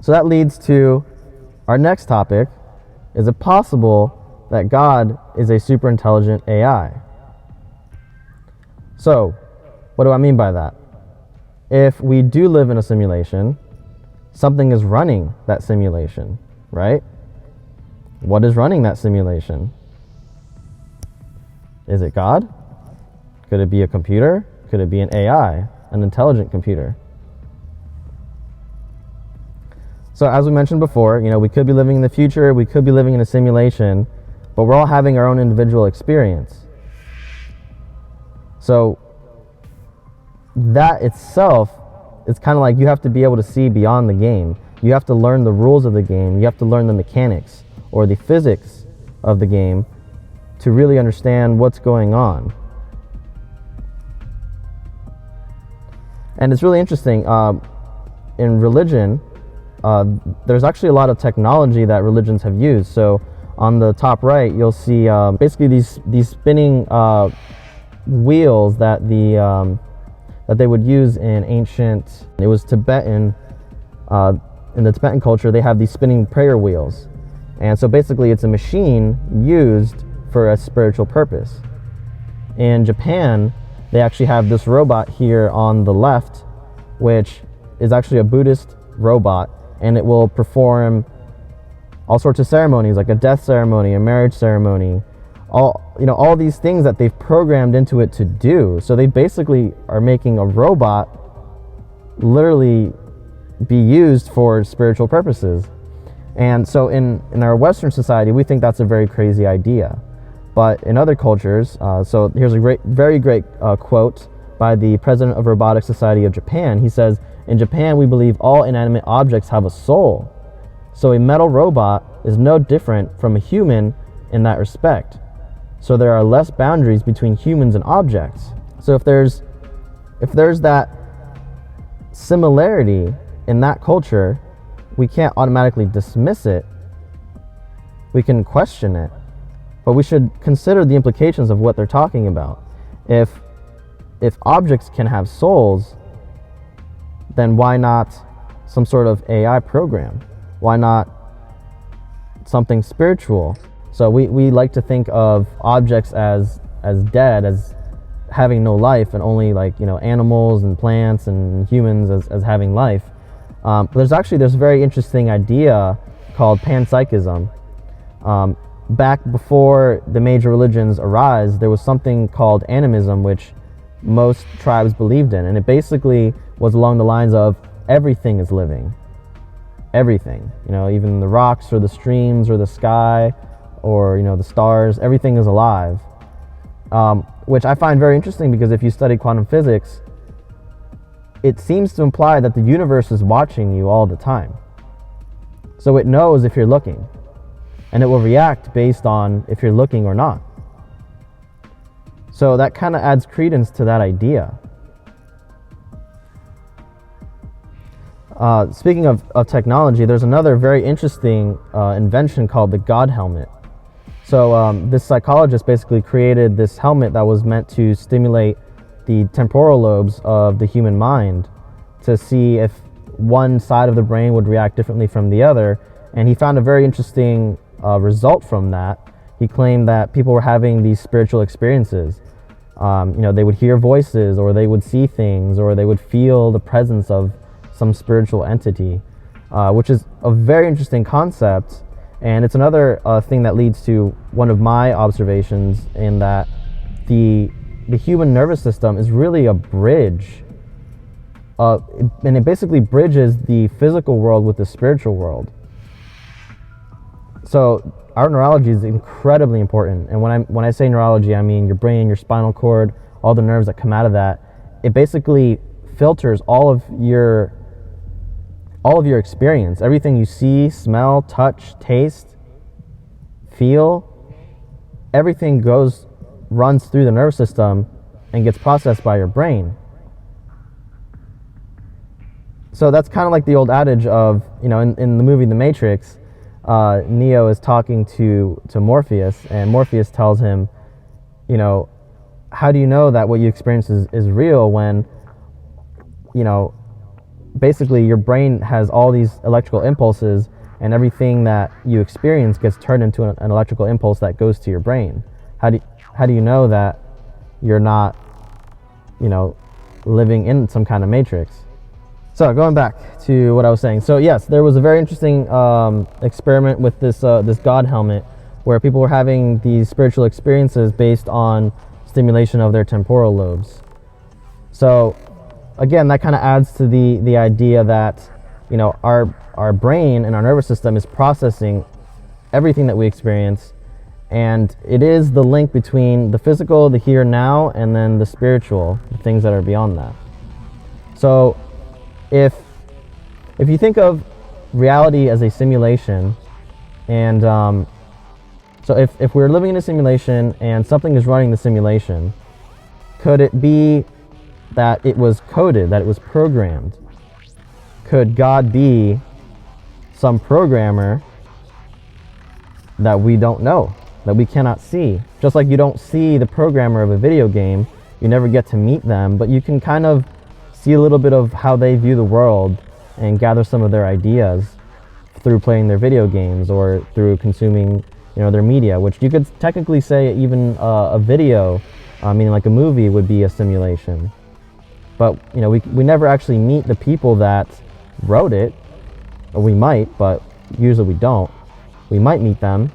So that leads to our next topic. Is it possible that God is a super intelligent AI? So, what do I mean by that? If we do live in a simulation, something is running that simulation, right? What is running that simulation? Is it God? Could it be a computer? Could it be an AI, an intelligent computer? So as we mentioned before, we could be living in the future, we could be living in a simulation, but we're all having our own individual experience. So that itself is kind of like you have to be able to see beyond the game. You have to learn the rules of the game. You have to learn the mechanics or the physics of the game to really understand what's going on. And it's really interesting. In religion, there's actually a lot of technology that religions have used. So on the top right, you'll see basically these spinning wheels that they would use in ancient. It was Tibetan. In the Tibetan culture, they have these spinning prayer wheels, and so basically, it's a machine used for a spiritual purpose. In Japan, they actually have this robot here on the left, which is actually a Buddhist robot, and it will perform all sorts of ceremonies, like a death ceremony, a marriage ceremony, all these things that they've programmed into it to do. So they basically are making a robot literally be used for spiritual purposes. And so in our Western society, we think that's a very crazy idea. But in other cultures, so here's a very great quote by the president of Robotics Society of Japan. He says, "In Japan, we believe all inanimate objects have a soul. So a metal robot is no different from a human in that respect. So there are less boundaries between humans and objects." So if there's that similarity in that culture, we can't automatically dismiss it. We can question it, but we should consider the implications of what they're talking about. If objects can have souls, then why not some sort of AI program? Why not something spiritual? So we like to think of objects as dead, as having no life, and only animals and plants and humans as having life. But there's a very interesting idea called panpsychism. Back before the major religions arise, there was something called animism, which most tribes believed in, and it basically was along the lines of everything is living. Everything, even the rocks or the streams or the sky or the stars, everything is alive. Which I find very interesting, because if you study quantum physics, it seems to imply that the universe is watching you all the time. So it knows if you're looking, and it will react based on if you're looking or not. So that kind of adds credence to that idea. Speaking of technology, there's another very interesting invention called the God helmet. So this psychologist basically created this helmet that was meant to stimulate the temporal lobes of the human mind to see if one side of the brain would react differently from the other. And he found a very interesting result from that. He claimed that people were having these spiritual experiences. They would hear voices, or they would see things, or they would feel the presence of some spiritual entity, which is a very interesting concept. And it's another thing that leads to one of my observations, in that the human nervous system is really a bridge, and it basically bridges the physical world with the spiritual world. So our neurology is incredibly important, and when I say neurology, I mean your brain, your spinal cord, all the nerves that come out of that. It basically filters all of your experience, everything you see, smell, touch, taste, feel, everything runs through the nervous system and gets processed by your brain. So that's kind of like the old adage of, in the movie The Matrix, Neo is talking to Morpheus, and Morpheus tells him, how do you know that what you experience is real when, basically your brain has all these electrical impulses, and everything that you experience gets turned into an electrical impulse that goes to your brain. How do you know that you're not, living in some kind of matrix? So going back to what I was saying. So yes, there was a very interesting experiment with this God helmet, where people were having these spiritual experiences based on stimulation of their temporal lobes. So again, that kind of adds to the idea that our brain and our nervous system is processing everything that we experience, and it is the link between the physical, the here and now, and then the spiritual, the things that are beyond that. So if you think of reality as a simulation, and so if we're living in a simulation and something is running the simulation, could it be that it was coded, that it was programmed? Could God be some programmer that we don't know, that we cannot see? Just like you don't see the programmer of a video game, you never get to meet them, but you can kind of see a little bit of how they view the world and gather some of their ideas through playing their video games or through consuming their media, which you could technically say even a video, meaning like a movie, would be a simulation. But we never actually meet the people that wrote it, or we might, but usually we don't. We might meet them,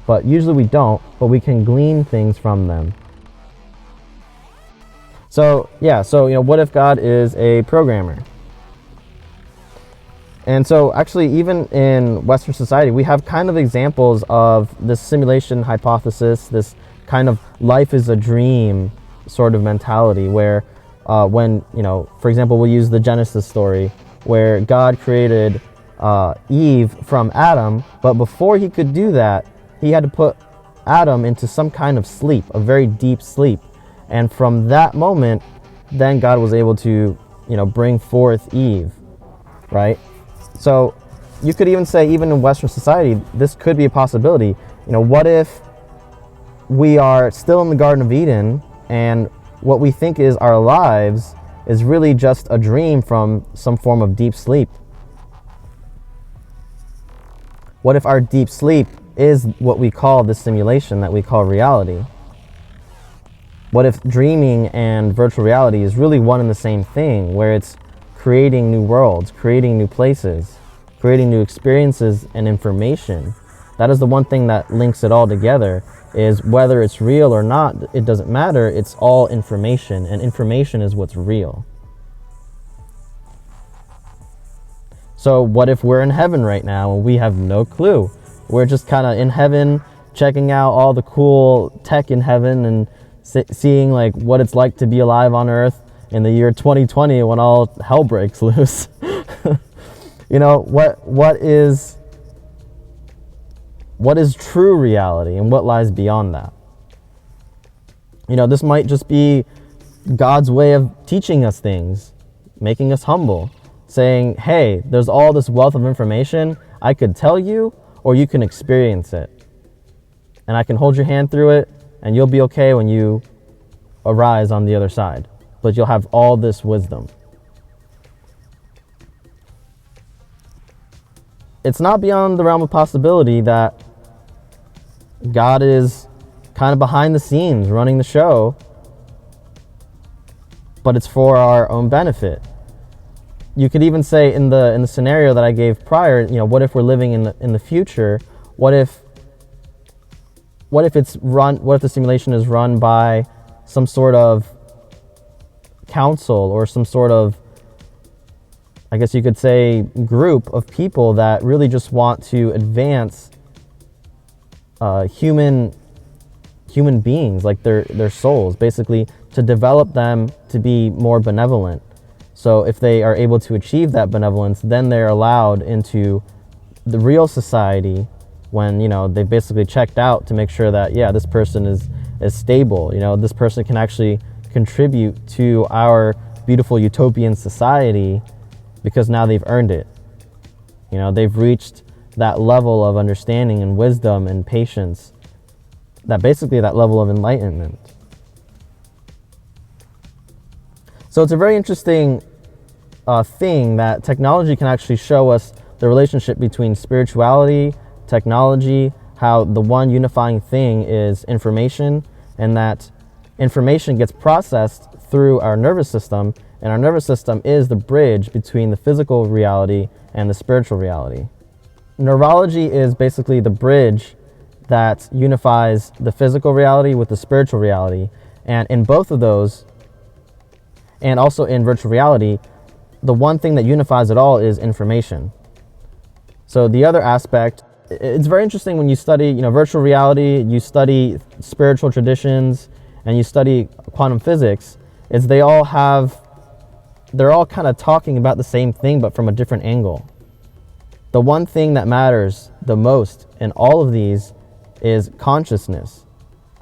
but usually we don't, but we can glean things from them. So what if God is a programmer? And so actually, even in Western society, we have kind of examples of this simulation hypothesis, this kind of life is a dream sort of mentality, where when, for example, we'll use the Genesis story, where God created Eve from Adam, but before he could do that, he had to put Adam into some kind of sleep, a very deep sleep. And from that moment, then God was able to, bring forth Eve, right? So you could even say, even in Western society, this could be a possibility. What if we are still in the Garden of Eden, and what we think is our lives is really just a dream from some form of deep sleep? What if our deep sleep is what we call the simulation that we call reality? What if dreaming and virtual reality is really one and the same thing, where it's creating new worlds, creating new places, creating new experiences and information? That is the one thing that links it all together, is whether it's real or not, it doesn't matter. It's all information, and information is what's real. So what if we're in heaven right now and we have no clue? We're just kind of in heaven, checking out all the cool tech in heaven and seeing like what it's like to be alive on Earth in the year 2020 when all hell breaks loose. What is true reality, and what lies beyond that? This might just be God's way of teaching us things, making us humble, saying, hey, there's all this wealth of information I could tell you, or you can experience it. And I can hold your hand through it, and you'll be okay when you arise on the other side. But you'll have all this wisdom. It's not beyond the realm of possibility that God is kind of behind the scenes running the show, but it's for our own benefit. You could even say in the scenario that I gave prior, what if we're living in the future? What if the simulation is run by some sort of council, or some sort of, I guess you could say, group of people that really just want to advance human beings, like their souls, basically to develop them to be more benevolent. So if they are able to achieve that benevolence, then they're allowed into the real society when, they basically checked out to make sure that, this person is stable. This person can actually contribute to our beautiful utopian society because now they've earned it. They've reached that level of understanding and wisdom and patience, that level of enlightenment. So it's a very interesting thing that technology can actually show us the relationship between spirituality, technology, how the one unifying thing is information, and that information gets processed through our nervous system, and our nervous system is the bridge between the physical reality and the spiritual reality. Neurology is basically the bridge that unifies the physical reality with the spiritual reality, and in both of those, and also in virtual reality, the one thing that unifies it all is information. So the other aspect, it's very interesting when you study, virtual reality, you study spiritual traditions, and you study quantum physics, is they're all kind of talking about the same thing, but from a different angle. The one thing that matters the most in all of these is consciousness,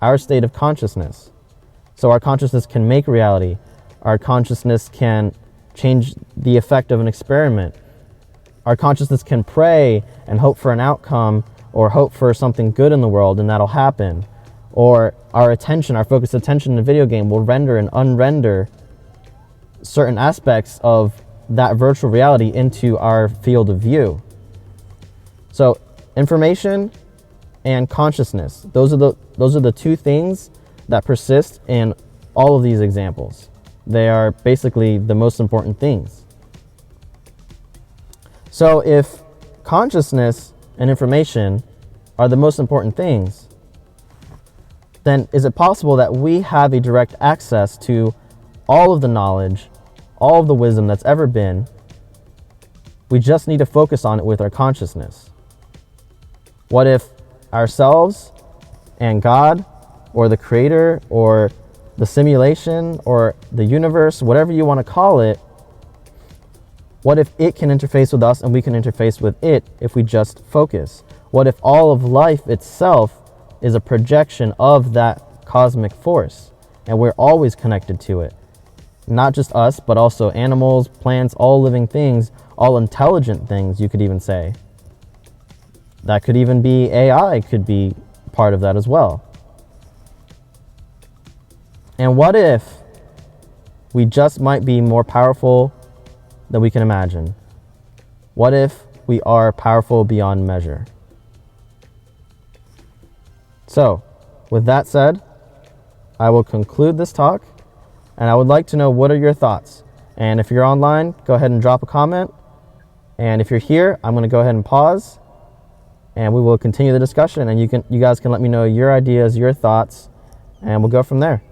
our state of consciousness. So our consciousness can make reality. Our consciousness can change the effect of an experiment. Our consciousness can pray and hope for an outcome, or hope for something good in the world, and that'll happen. Or our focused attention in a video game will render and unrender certain aspects of that virtual reality into our field of view. So information and consciousness, those are the two things that persist in all of these examples. They are basically the most important things. So if consciousness and information are the most important things, then is it possible that we have a direct access to all of the knowledge, all of the wisdom that's ever been? We just need to focus on it with our consciousness. What if ourselves and God, or the creator, or the simulation, or the universe, whatever you want to call it, what if it can interface with us and we can interface with it if we just focus? What if all of life itself is a projection of that cosmic force, and we're always connected to it? Not just us, but also animals, plants, all living things, all intelligent things, you could even say. That could even be AI, could be part of that as well. And what if we just might be more powerful than we can imagine? What if we are powerful beyond measure? So, with that said, I will conclude this talk, and I would like to know, what are your thoughts? And if you're online, go ahead and drop a comment. And if you're here, I'm going to go ahead and pause, and we will continue the discussion, and you guys can let me know your ideas, your thoughts, and we'll go from there.